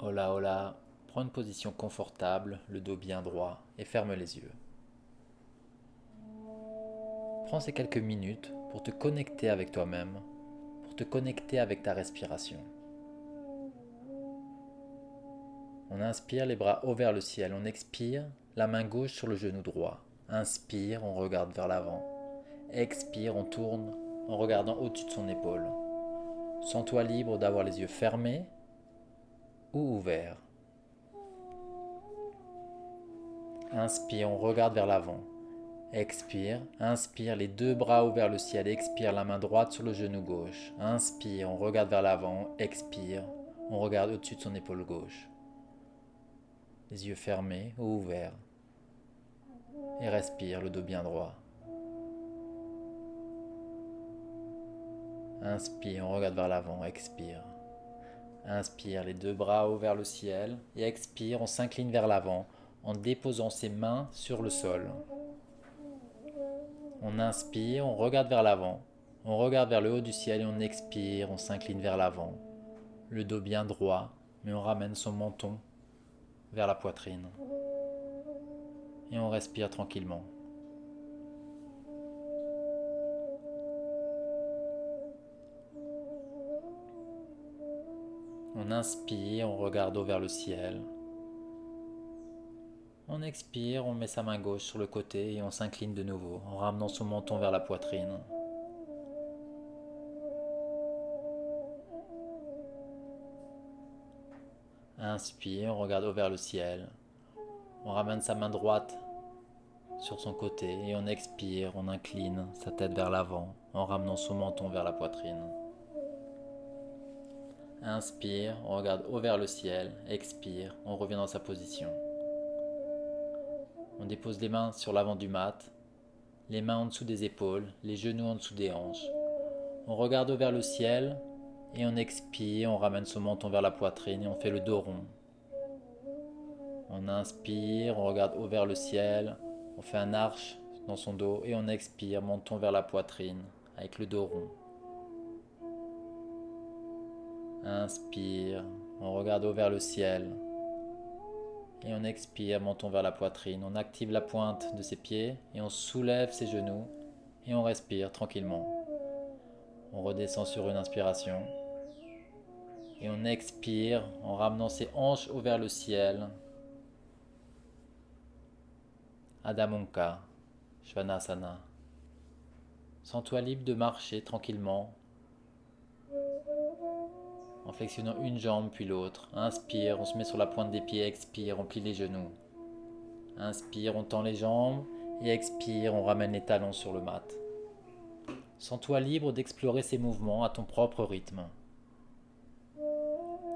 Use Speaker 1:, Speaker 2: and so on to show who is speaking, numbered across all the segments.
Speaker 1: Hola, hola. Prends une position confortable, le dos bien droit et ferme les yeux. Prends ces quelques minutes pour te connecter avec toi-même, pour te connecter avec ta respiration. On inspire, les bras hauts vers le ciel. On expire, la main gauche sur le genou droit. Inspire, on regarde vers l'avant. Expire, on tourne en regardant au-dessus de son épaule. Sens-toi libre d'avoir les yeux fermés ou ouverts. Inspire, on regarde vers l'avant. Expire, inspire, les deux bras ouverts vers le ciel, expire, la main droite sur le genou gauche. Inspire, on regarde vers l'avant, expire, on regarde au-dessus de son épaule gauche. Les yeux fermés ou ouverts. Et respire, le dos bien droit. Inspire, on regarde vers l'avant, expire. Inspire, les deux bras ouverts vers le ciel. Et expire, on s'incline vers l'avant en déposant ses mains sur le sol. On inspire, on regarde vers l'avant. On regarde vers le haut du ciel et on expire, on s'incline vers l'avant. Le dos bien droit, mais on ramène son menton vers la poitrine. Et on respire tranquillement. On inspire, on regarde haut vers le ciel. On expire, on met sa main gauche sur le côté et on s'incline de nouveau en ramenant son menton vers la poitrine. Inspire, on regarde haut vers le ciel. On ramène sa main droite sur son côté et on expire, on incline sa tête vers l'avant en ramenant son menton vers la poitrine. Inspire, on regarde haut vers le ciel. Expire, on revient dans sa position. On dépose les mains sur l'avant du mat, les mains en dessous des épaules, les genoux en dessous des hanches. On regarde haut vers le ciel et on expire, on ramène son menton vers la poitrine et on fait le dos rond. On inspire, on regarde haut vers le ciel, on fait un arche dans son dos et on expire, menton vers la poitrine avec le dos rond. Inspire, on regarde haut vers le ciel et on expire, menton vers la poitrine. On active la pointe de ses pieds et on soulève ses genoux et on respire tranquillement. On redescend sur une inspiration et on expire en ramenant ses hanches haut vers le ciel. Adho Mukha, Svanasana. Sens-toi libre de marcher tranquillement en flexionnant une jambe puis l'autre. Inspire, on se met sur la pointe des pieds, expire, on plie les genoux. Inspire, on tend les jambes et expire, on ramène les talons sur le mat. Sens-toi libre d'explorer ces mouvements à ton propre rythme.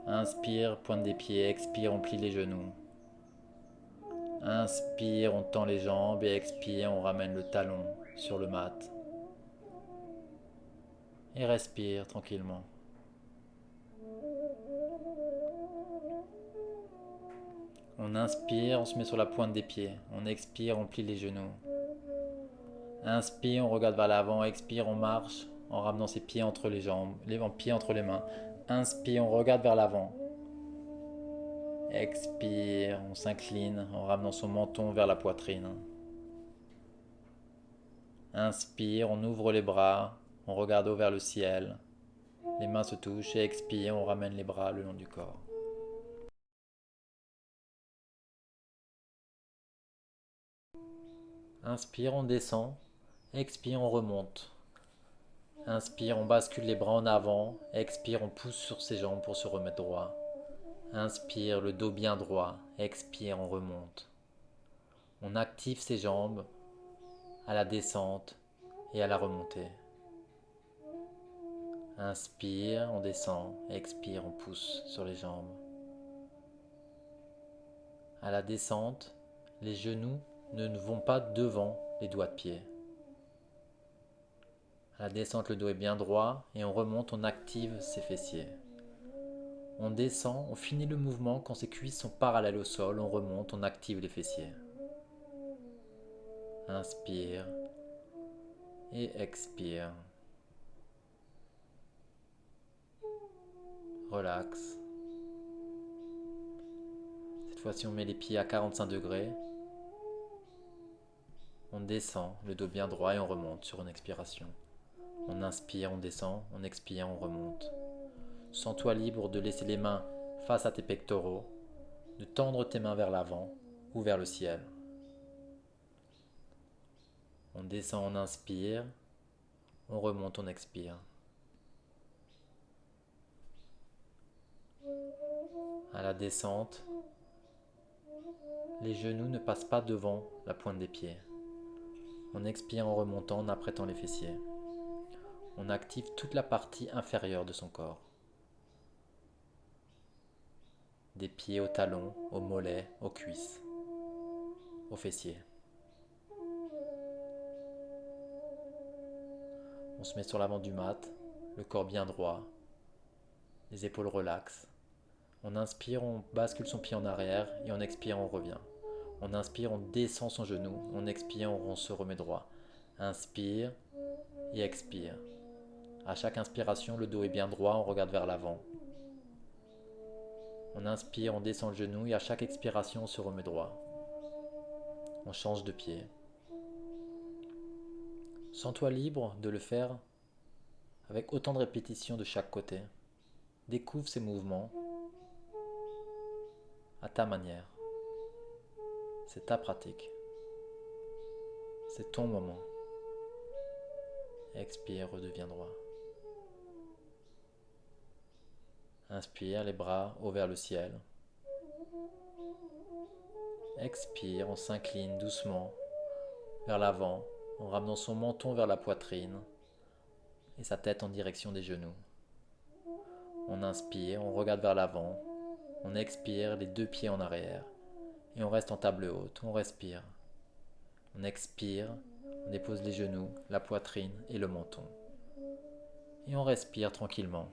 Speaker 1: Inspire, pointe des pieds, expire, on plie les genoux. Inspire, on tend les jambes et expire, on ramène le talon sur le mat. Et respire tranquillement. On inspire, on se met sur la pointe des pieds. On expire, on plie les genoux. Inspire, on regarde vers l'avant. Expire, on marche en ramenant ses pieds entre les jambes, les pieds entre les mains. Inspire, on regarde vers l'avant. Expire, on s'incline en ramenant son menton vers la poitrine. Inspire, on ouvre les bras, on regarde haut vers le ciel. Les mains se touchent et expire, on ramène les bras le long du corps. Inspire, on descend. Expire, on remonte. Inspire, on bascule les bras en avant. Expire, on pousse sur ses jambes pour se remettre droit. Inspire, le dos bien droit. Expire, on remonte. On active ses jambes à la descente et à la remontée. Inspire, on descend. Expire, on pousse sur les jambes. À la descente, les genoux ne vont pas devant les doigts de pied. À la descente, le dos est bien droit et on remonte, on active ses fessiers. On descend, on finit le mouvement quand ses cuisses sont parallèles au sol, on remonte, on active les fessiers. Inspire et expire. Relax. Cette fois-ci, on met les pieds à 45 degrés. On descend, le dos bien droit et on remonte sur une expiration. On inspire, on descend, on expire, on remonte. Sens-toi libre de laisser les mains face à tes pectoraux, de tendre tes mains vers l'avant ou vers le ciel. On descend, on inspire, on remonte, on expire. À la descente, les genoux ne passent pas devant la pointe des pieds. On expire en remontant, en apprêtant les fessiers. On active toute la partie inférieure de son corps. Des pieds aux talons, aux mollets, aux cuisses, aux fessiers. On se met sur l'avant du mat, le corps bien droit, les épaules relaxes. On inspire, on bascule son pied en arrière et on expire, on revient. On inspire, on descend son genou, on expire, on se remet droit. Inspire et expire. À chaque inspiration, le dos est bien droit, on regarde vers l'avant. On inspire, on descend le genou et à chaque expiration, on se remet droit. On change de pied. Sens-toi libre de le faire avec autant de répétitions de chaque côté. Découvre ces mouvements à ta manière. C'est ta pratique. C'est ton moment. Expire, redeviens droit. Inspire, les bras hauts vers le ciel. Expire, on s'incline doucement vers l'avant en ramenant son menton vers la poitrine et sa tête en direction des genoux. On inspire, on regarde vers l'avant, on expire, les deux pieds en arrière et on reste en table haute, on respire. On expire, on dépose les genoux, la poitrine et le menton. Et on respire tranquillement.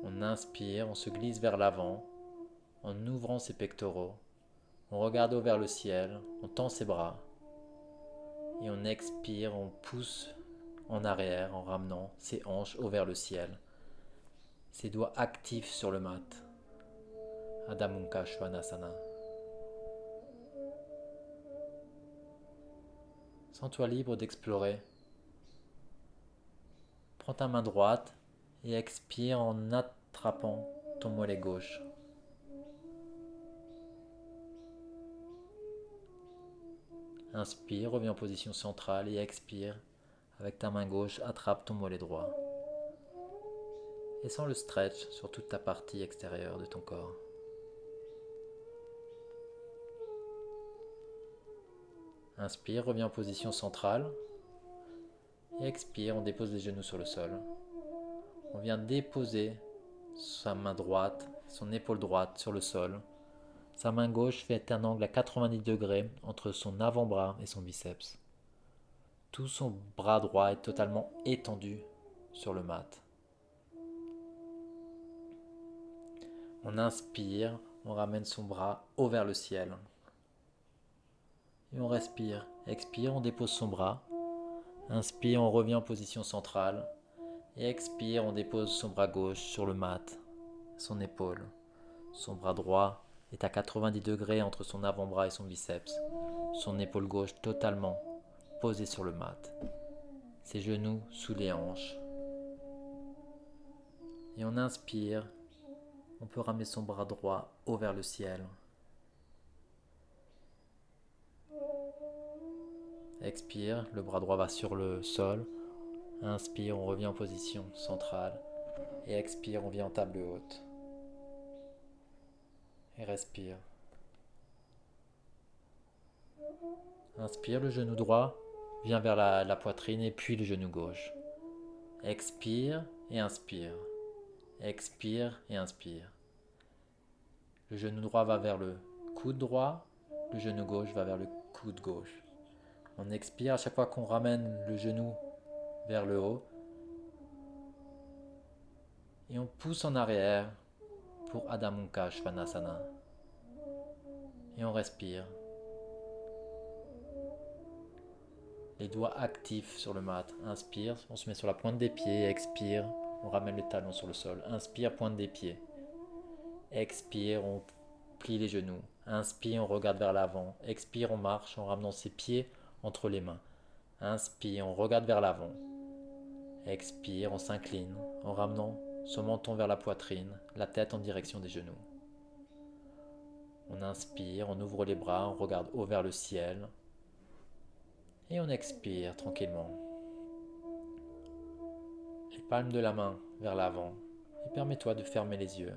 Speaker 1: On inspire, on se glisse vers l'avant en ouvrant ses pectoraux. On regarde vers le ciel, on tend ses bras. Et on expire, on pousse en arrière en ramenant ses hanches haut vers le ciel. Ses doigts actifs sur le mat. Adho Mukha Svanasana. Sens-toi libre d'explorer. Prends ta main droite et expire en attrapant ton mollet gauche. Inspire, reviens en position centrale et expire. Avec ta main gauche, attrape ton mollet droit. Et sens le stretch sur toute ta partie extérieure de ton corps. Inspire, reviens en position centrale. Et expire, on dépose les genoux sur le sol. On vient déposer sa main droite, son épaule droite sur le sol. Sa main gauche fait un angle à 90 degrés entre son avant-bras et son biceps. Tout son bras droit est totalement étendu sur le mat. On inspire, on ramène son bras haut vers le ciel. Et on respire. Expire, on dépose son bras. Inspire, on revient en position centrale. Et expire, on dépose son bras gauche sur le mat, son épaule. Son bras droit est à 90 degrés entre son avant-bras et son biceps. Son épaule gauche totalement posée sur le mat. Ses genoux sous les hanches. Et on inspire, on peut ramener son bras droit haut vers le ciel. Expire, le bras droit va sur le sol. Inspire, on revient en position centrale. Et expire, on vient en table haute. Et respire. Inspire, le genou droit vient vers la poitrine et puis le genou gauche. Expire et inspire. Expire et inspire. Le genou droit va vers le coude droit, le genou gauche va vers le coude gauche. On expire à chaque fois qu'on ramène le genou vers le haut. Et on pousse en arrière pour Adho Mukha Svanasana. Et on respire. Les doigts actifs sur le mat. Inspire, on se met sur la pointe des pieds. Expire, on ramène les talons sur le sol. Inspire, pointe des pieds. Expire, on plie les genoux. Inspire, on regarde vers l'avant. Expire, on marche en ramenant ses pieds entre les mains. Inspire, on regarde vers l'avant. Expire, on s'incline en ramenant son menton vers la poitrine, la tête en direction des genoux. On inspire, on ouvre les bras, on regarde haut vers le ciel. Et on expire tranquillement. Les palmes de la main vers l'avant. Et permets-toi de fermer les yeux.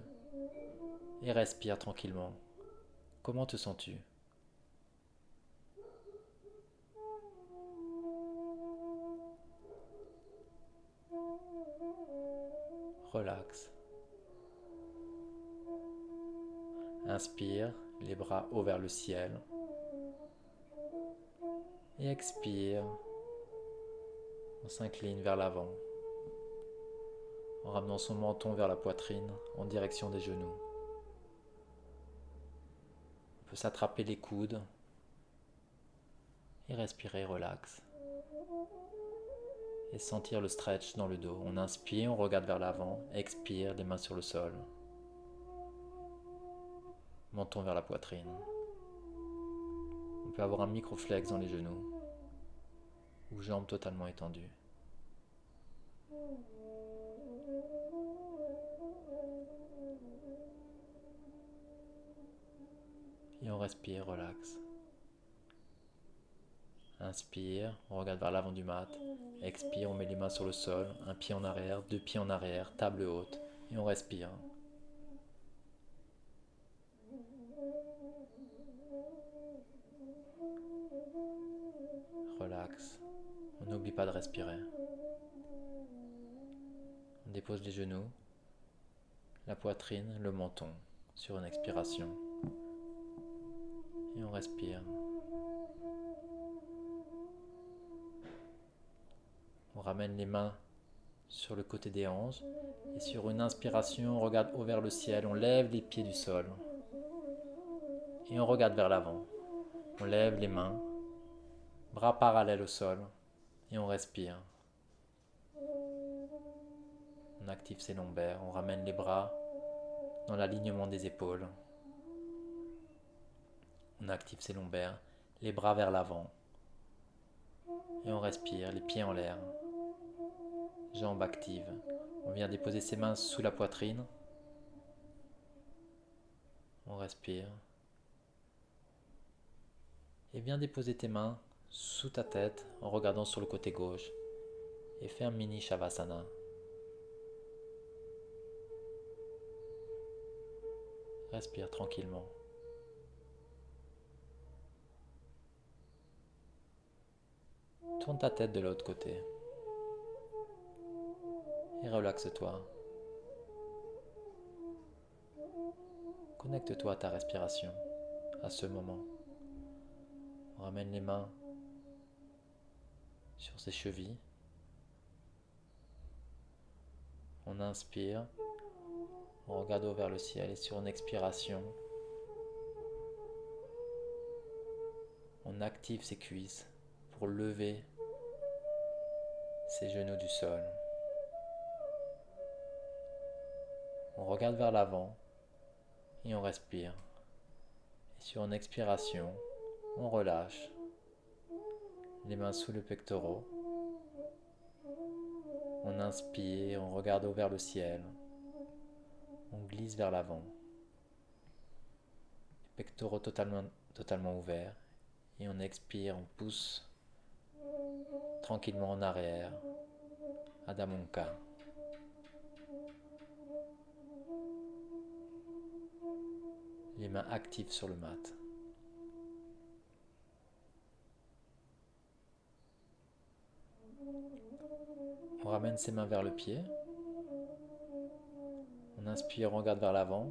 Speaker 1: Et respire tranquillement. Comment te sens-tu ? Relaxe. Inspire, les bras hauts vers le ciel. Et expire, on s'incline vers l'avant, en ramenant son menton vers la poitrine, en direction des genoux. On peut s'attraper les coudes et respirer relax. Et sentir le stretch dans le dos. On inspire, on regarde vers l'avant, expire, les mains sur le sol. Menton vers la poitrine. On peut avoir un micro-flex dans les genoux ou jambes totalement étendues. Et on respire, relax. Inspire, on regarde vers l'avant du mat. Expire, on met les mains sur le sol, un pied en arrière, deux pieds en arrière, table haute. Et on respire. Relax. On n'oublie pas de respirer. On dépose les genoux, la poitrine, le menton sur une expiration. Et on respire. On ramène les mains sur le côté des hanches et sur une inspiration, on regarde haut vers le ciel, on lève les pieds du sol et on regarde vers l'avant. On lève les mains, bras parallèles au sol et on respire. On active ses lombaires, on ramène les bras dans l'alignement des épaules. On active ses lombaires, les bras vers l'avant et on respire, les pieds en l'air. Jambes actives. On vient déposer ses mains sous la poitrine. On respire. Et viens déposer tes mains sous ta tête en regardant sur le côté gauche. Et fais un mini Shavasana. Respire tranquillement. Tourne ta tête de l'autre côté. Et relaxe-toi. Connecte-toi à ta respiration, à ce moment. On ramène les mains sur ses chevilles. On inspire. On regarde vers le ciel et sur une expiration, on active ses cuisses pour lever ses genoux du sol. On regarde vers l'avant et on respire. Et sur une expiration, on relâche les mains sous le pectoral. On inspire, on regarde vers le ciel. On glisse vers l'avant. Les pectoraux totalement ouverts. Et on expire, on pousse tranquillement en arrière. Adho Mukha. Les mains actives sur le mat. On ramène ses mains vers le pied. On inspire, on regarde vers l'avant.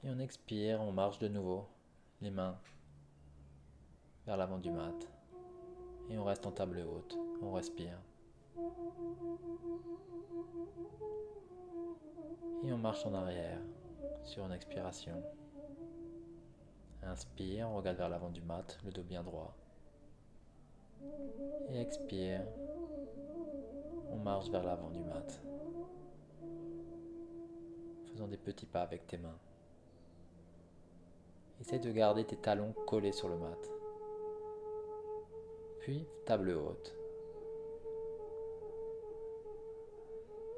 Speaker 1: Et on expire, on marche de nouveau. Les mains vers l'avant du mat. Et on reste en table haute. On respire. Et on marche en arrière sur une expiration. Inspire, on regarde vers l'avant du mat, le dos bien droit. Et expire. On marche vers l'avant du mat. Faisons des petits pas avec tes mains. Essaye de garder tes talons collés sur le mat. Puis, table haute.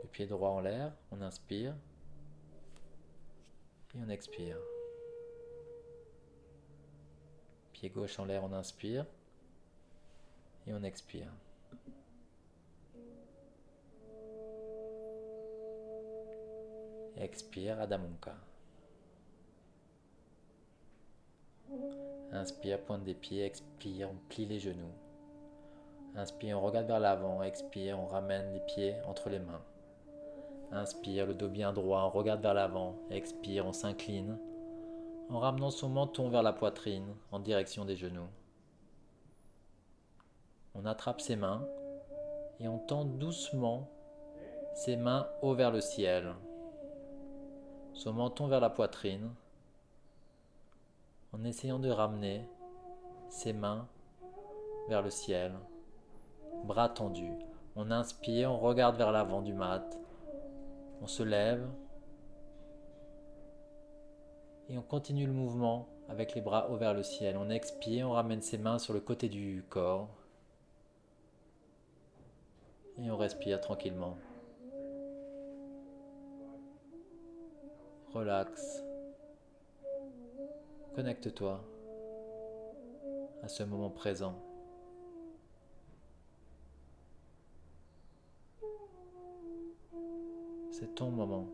Speaker 1: Le pied droit en l'air, on inspire. Et on expire. Pied gauche en l'air, on inspire. Et on expire. Expire, Adho Mukha. Inspire, pointe des pieds, expire, on plie les genoux. Inspire, on regarde vers l'avant, expire, on ramène les pieds entre les mains. Inspire, le dos bien droit, on regarde vers l'avant, expire, on s'incline, en ramenant son menton vers la poitrine, en direction des genoux. On attrape ses mains et on tend doucement ses mains haut vers le ciel. Son menton vers la poitrine, en essayant de ramener ses mains vers le ciel. Bras tendus. On inspire, on regarde vers l'avant du mat. On se lève. Et on continue le mouvement avec les bras hauts vers le ciel. On expire, on ramène ses mains sur le côté du corps. Et on respire tranquillement. Relaxe. Connecte-toi à ce moment présent. C'est ton moment.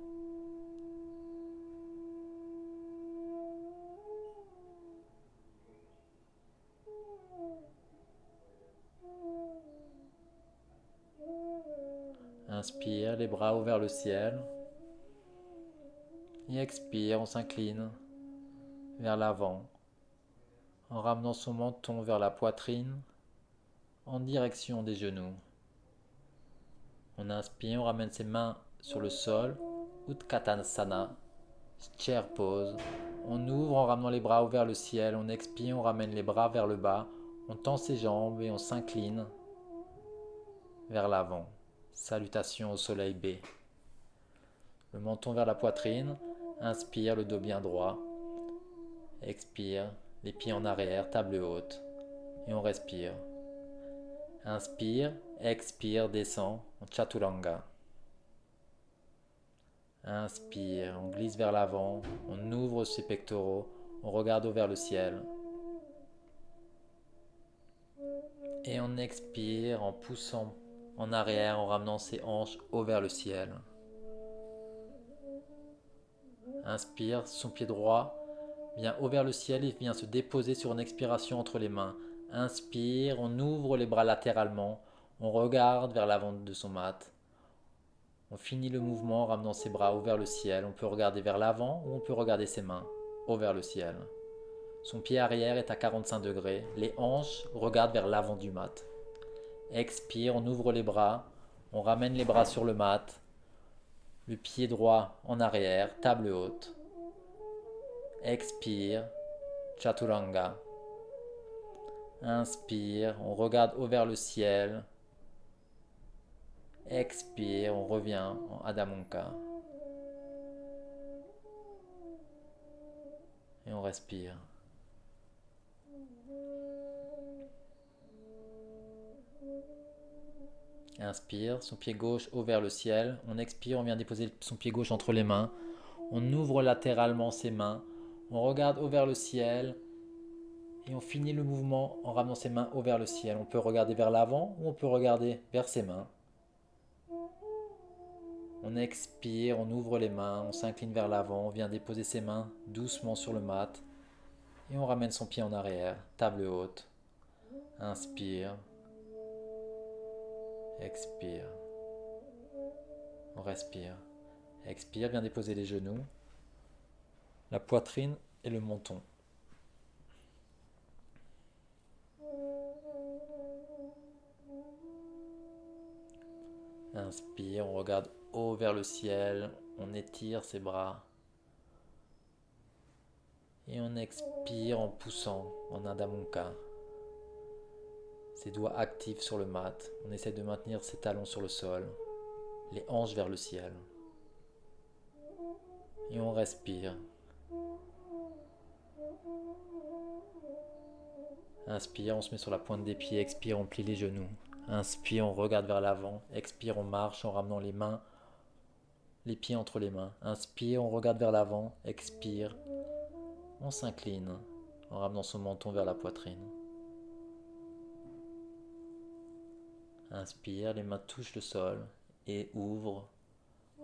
Speaker 1: Inspire, les bras ouverts vers le ciel. Et expire, on s'incline vers l'avant, en ramenant son menton vers la poitrine, en direction des genoux. On inspire, on ramène ses mains sur le sol, Utkatasana, chair pose. On ouvre en ramenant les bras vers le ciel, on expire, on ramène les bras vers le bas, on tend ses jambes et on s'incline vers l'avant. Salutation au soleil B. Le menton vers la poitrine, inspire, le dos bien droit. Expire, les pieds en arrière, table haute. Et on respire. Inspire, expire, descend en Chaturanga. Inspire, on glisse vers l'avant, on ouvre ses pectoraux, on regarde vers le ciel. Et on expire en poussant en arrière, en ramenant ses hanches haut vers le ciel. Inspire, son pied droit vient haut vers le ciel et vient se déposer sur une expiration entre les mains. Inspire, on ouvre les bras latéralement, on regarde vers l'avant de son mat. On finit le mouvement en ramenant ses bras haut vers le ciel. On peut regarder vers l'avant ou on peut regarder ses mains haut vers le ciel. Son pied arrière est à 45 degrés. Les hanches regardent vers l'avant du mat. Expire, on ouvre les bras. On ramène les bras sur le mat. Le pied droit en arrière, table haute. Expire, Chaturanga. Inspire, on regarde haut vers le ciel. Expire, on revient en Adho Mukha. Et on respire. Inspire, son pied gauche haut vers le ciel. On expire, on vient déposer son pied gauche entre les mains. On ouvre latéralement ses mains. On regarde haut vers le ciel. Et on finit le mouvement en ramenant ses mains haut vers le ciel. On peut regarder vers l'avant ou on peut regarder vers ses mains. On expire, on ouvre les mains, on s'incline vers l'avant, on vient déposer ses mains doucement sur le mat. Et on ramène son pied en arrière, table haute. Inspire. Expire. On respire. Expire, viens déposer les genoux, la poitrine et le menton. Inspire, on regarde haut vers le ciel, on étire ses bras. Et on expire en poussant en Adho Mukha. Ses doigts actifs sur le mat. On essaie de maintenir ses talons sur le sol, les hanches vers le ciel. Et on respire. Inspire, on se met sur la pointe des pieds. Expire, on plie les genoux. Inspire, on regarde vers l'avant. Expire, on marche en ramenant les mains, les pieds entre les mains. Inspire, on regarde vers l'avant. Expire, on s'incline en ramenant son menton vers la poitrine. Inspire, les mains touchent le sol et ouvre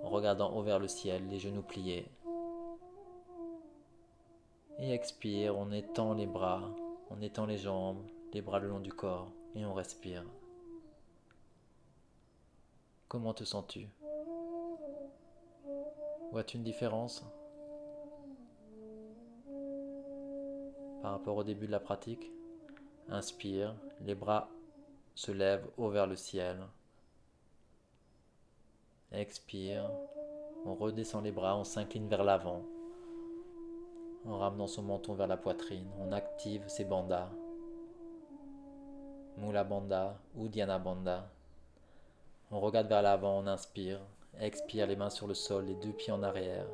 Speaker 1: en regardant haut vers le ciel, les genoux pliés. Et expire, on étend les bras, on étend les jambes, les bras le long du corps et on respire. Comment te sens-tu? Vois-tu une différence par rapport au début de la pratique? Inspire, les bras se lèvent haut vers le ciel. Expire, on redescend les bras, on s'incline vers l'avant en ramenant son menton vers la poitrine. On active ses bandhas, Mula Bandha ou Dhyana Bandha. On regarde vers l'avant, on inspire, expire, les mains sur le sol, les deux pieds en arrière,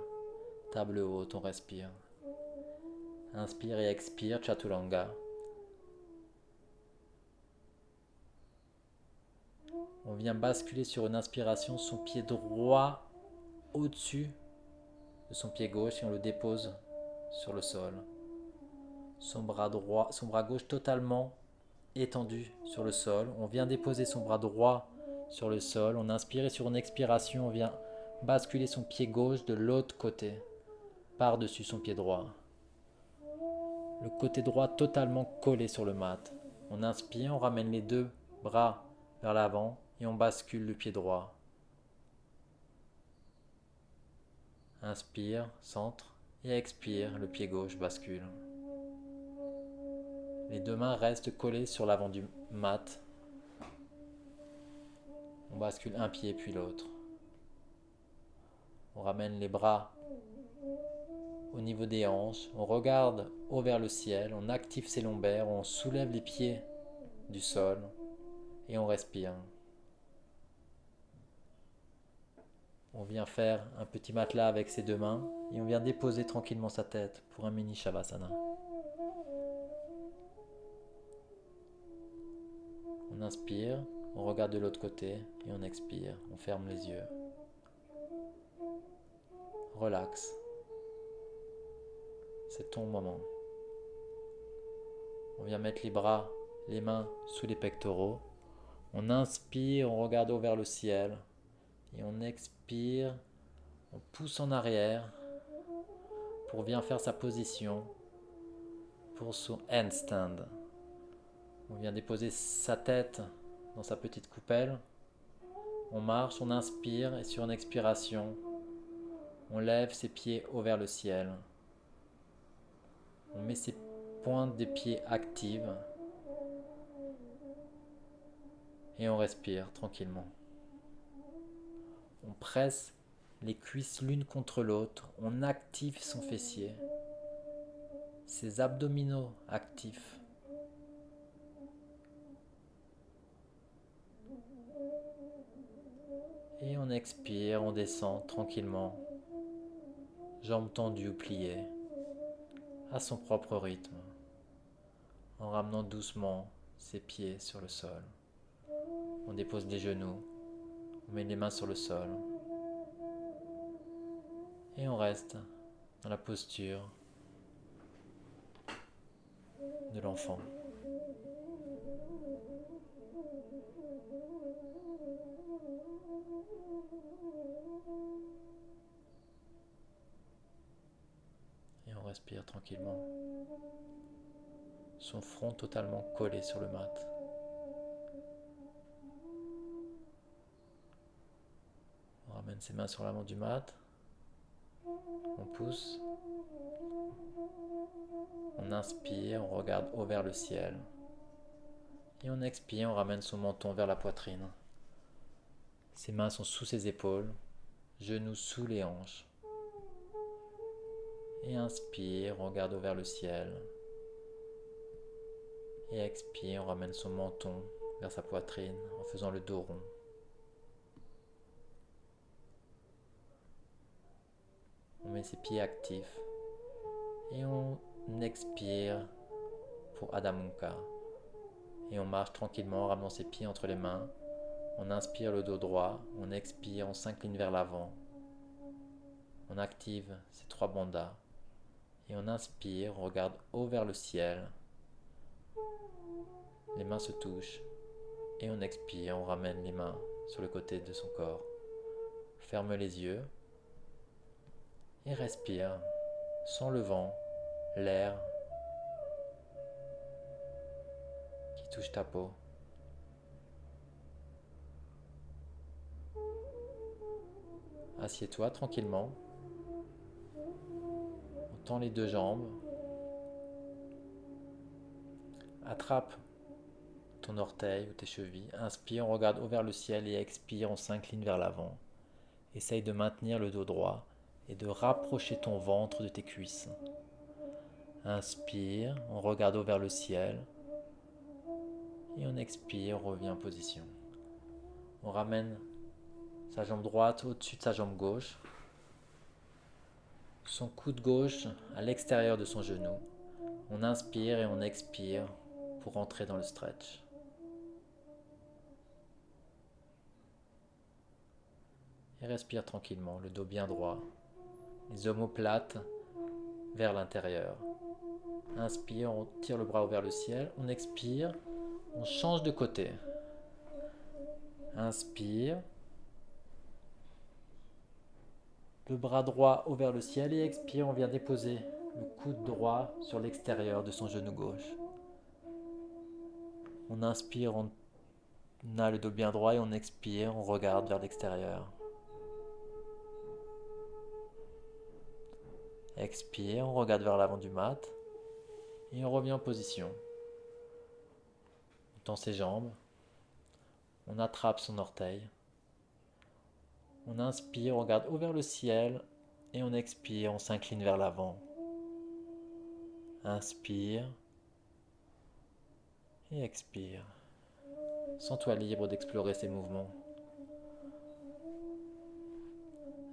Speaker 1: table haute, on respire. Inspire et expire, Chaturanga. On vient basculer sur une inspiration, son pied droit au-dessus de son pied gauche et on le dépose sur le sol. Son bras gauche totalement étendu sur le sol. On vient déposer son bras droit sur le sol. On inspire et sur une expiration, on vient basculer son pied gauche de l'autre côté, par-dessus son pied droit. Le côté droit totalement collé sur le mat. On inspire, on ramène les deux bras vers l'avant et on bascule le pied droit. Inspire, centre et expire, le pied gauche bascule. Les deux mains restent collées sur l'avant du mat. On bascule un pied puis l'autre. On ramène les bras au niveau des hanches. On regarde haut vers le ciel. On active ses lombaires. On soulève les pieds du sol. Et on respire. On vient faire un petit matelas avec ses deux mains. Et on vient déposer tranquillement sa tête pour un mini Shavasana. On inspire, on regarde de l'autre côté et on expire, on ferme les yeux. Relax. C'est ton moment. On vient mettre les bras, les mains sous les pectoraux. On inspire, on regarde haut vers le ciel. Et on expire, on pousse en arrière pour bien faire sa position pour son handstand. On vient déposer sa tête dans sa petite coupelle. On marche, on inspire et sur une expiration, on lève ses pieds haut vers le ciel. On met ses pointes des pieds actives et on respire tranquillement. On presse les cuisses l'une contre l'autre, on active son fessier, ses abdominaux actifs. Et on expire, on descend tranquillement, jambes tendues ou pliées, à son propre rythme, en ramenant doucement ses pieds sur le sol. On dépose les genoux, on met les mains sur le sol, et on reste dans la posture de l'enfant. Et on respire tranquillement. Son front totalement collé sur le mat. On ramène ses mains sur l'avant du mat. On pousse. On inspire, on regarde haut vers le ciel. Et on expire, on ramène son menton vers la poitrine. Ses mains sont sous ses épaules, genoux sous les hanches. Et inspire, on regarde haut vers le ciel. Et expire, on ramène son menton vers sa poitrine en faisant le dos rond. On met ses pieds actifs et on expire pour Adho Mukha. Et on marche tranquillement en ramenant ses pieds entre les mains. On inspire le dos droit, on expire, on s'incline vers l'avant. On active ces 3 bandhas. Et on inspire, on regarde haut vers le ciel. Les mains se touchent. Et on expire, on ramène les mains sur le côté de son corps. Ferme les yeux. Et respire. Sens le vent, l'air qui touche ta peau. Assieds-toi tranquillement. On tend les 2 jambes. Attrape ton orteil ou tes chevilles. Inspire, on regarde haut vers le ciel et expire, on s'incline vers l'avant. Essaye de maintenir le dos droit et de rapprocher ton ventre de tes cuisses. Inspire, on regarde haut vers le ciel. Et on expire, on revient en position. On ramène sa jambe droite au-dessus de sa jambe gauche. Son coude gauche à l'extérieur de son genou. On inspire et on expire pour entrer dans le stretch. Et respire tranquillement, le dos bien droit. Les omoplates vers l'intérieur. Inspire, on tire le bras vers le ciel. On expire, on change de côté. Inspire. Le bras droit haut vers le ciel et expire, on vient déposer le coude droit sur l'extérieur de son genou gauche. On inspire, on a le dos bien droit et on expire, on regarde vers l'extérieur. Expire, on regarde vers l'avant du mat et on revient en position. On tend ses jambes, on attrape son orteil. On inspire, on regarde haut vers le ciel et on expire, on s'incline vers l'avant. Inspire et expire. Sens-toi libre d'explorer ces mouvements.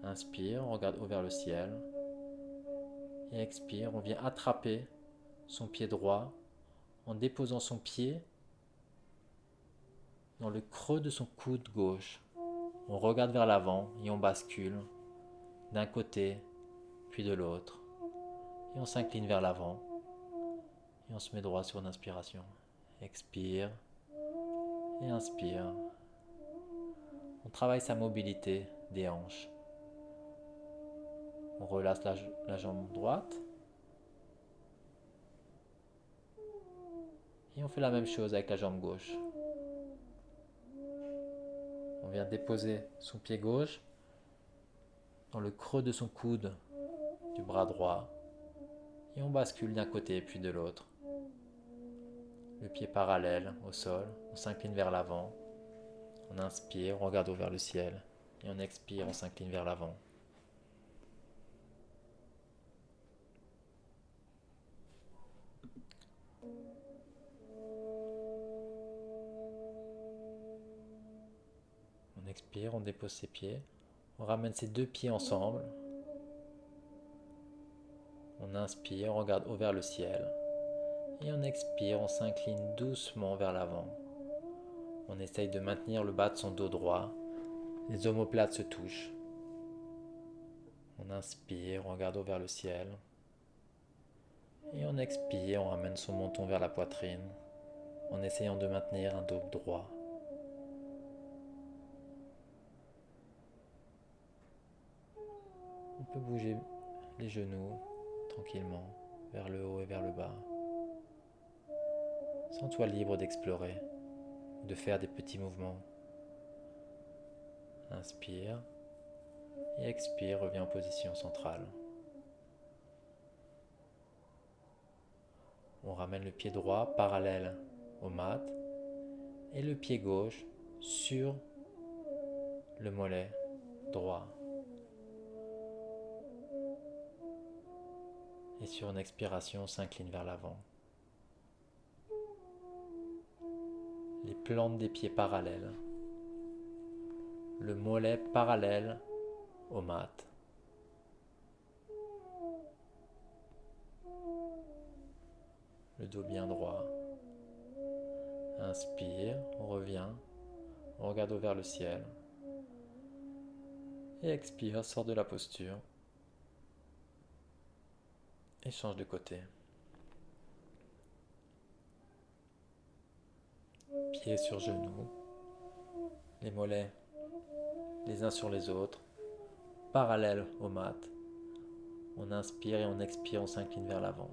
Speaker 1: Inspire, on regarde haut vers le ciel. Et expire, on vient attraper son pied droit en déposant son pied dans le creux de son coude gauche. On regarde vers l'avant et on bascule d'un côté puis de l'autre. Et on s'incline vers l'avant et on se met droit sur une inspiration. Expire et inspire. On travaille sa mobilité des hanches. On relâche la jambe droite. Et on fait la même chose avec la jambe gauche. On vient déposer son pied gauche dans le creux de son coude du bras droit. Et on bascule d'un côté puis de l'autre. Le pied parallèle au sol. On s'incline vers l'avant. On inspire, on regarde vers le ciel. Et on expire, on s'incline vers l'avant. On expire, on dépose ses pieds. On ramène ses 2 pieds ensemble. On inspire, on regarde haut vers le ciel. Et on expire, on s'incline doucement vers l'avant. On essaye de maintenir le bas de son dos droit. Les omoplates se touchent. On inspire, on regarde haut vers le ciel. Et on expire, on ramène son menton vers la poitrine en essayant de maintenir un dos droit. On peut bouger les genoux tranquillement vers le haut et vers le bas. Sens-toi libre d'explorer, de faire des petits mouvements. Inspire et expire, reviens en position centrale. On ramène le pied droit parallèle au mat et le pied gauche sur le mollet droit. Et sur une expiration, on s'incline vers l'avant. les plantes des pieds parallèles, le mollet parallèle au mat. Le dos bien droit. Inspire, on revient, on regarde vers le ciel. Et expire, sort de la posture. Et change de côté. Pieds sur genoux, les mollets les uns sur les autres, parallèles au mat. On inspire et on expire, on s'incline vers l'avant.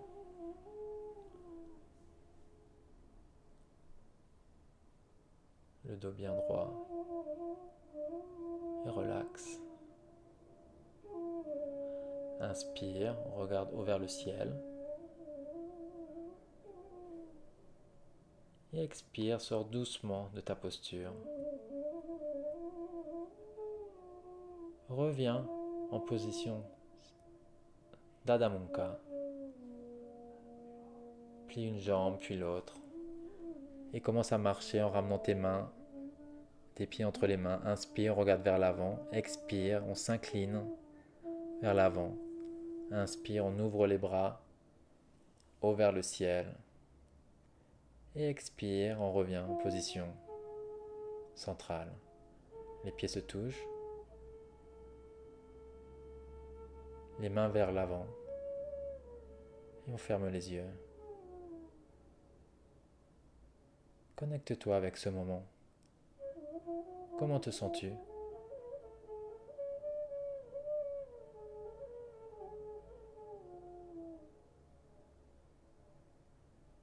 Speaker 1: Le dos bien droit et relax. Inspire, on regarde vers le ciel. Et expire, sors doucement de ta posture. Reviens en position d'Adho Mukha. Plie une jambe puis l'autre. Et commence à marcher en ramenant tes mains, tes pieds entre les mains. Inspire, on regarde vers l'avant. Expire, on s'incline vers l'avant. Inspire, on ouvre les bras, haut vers le ciel. Et expire, on revient en position centrale. Les pieds se touchent. Les mains vers l'avant. Et on ferme les yeux. Connecte-toi avec ce moment. Comment te sens-tu ?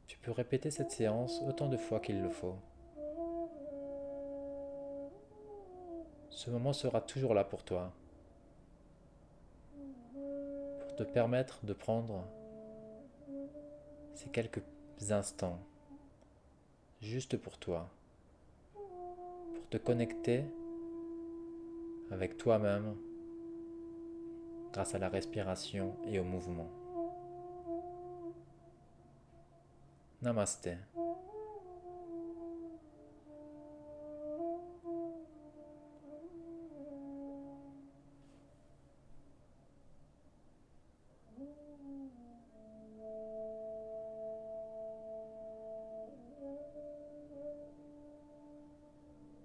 Speaker 1: Tu peux répéter cette séance autant de fois qu'il le faut. Ce moment sera toujours là pour toi, pour te permettre de prendre ces quelques instants juste pour toi, pour te connecter avec toi-même grâce à la respiration et au mouvement. Namasté.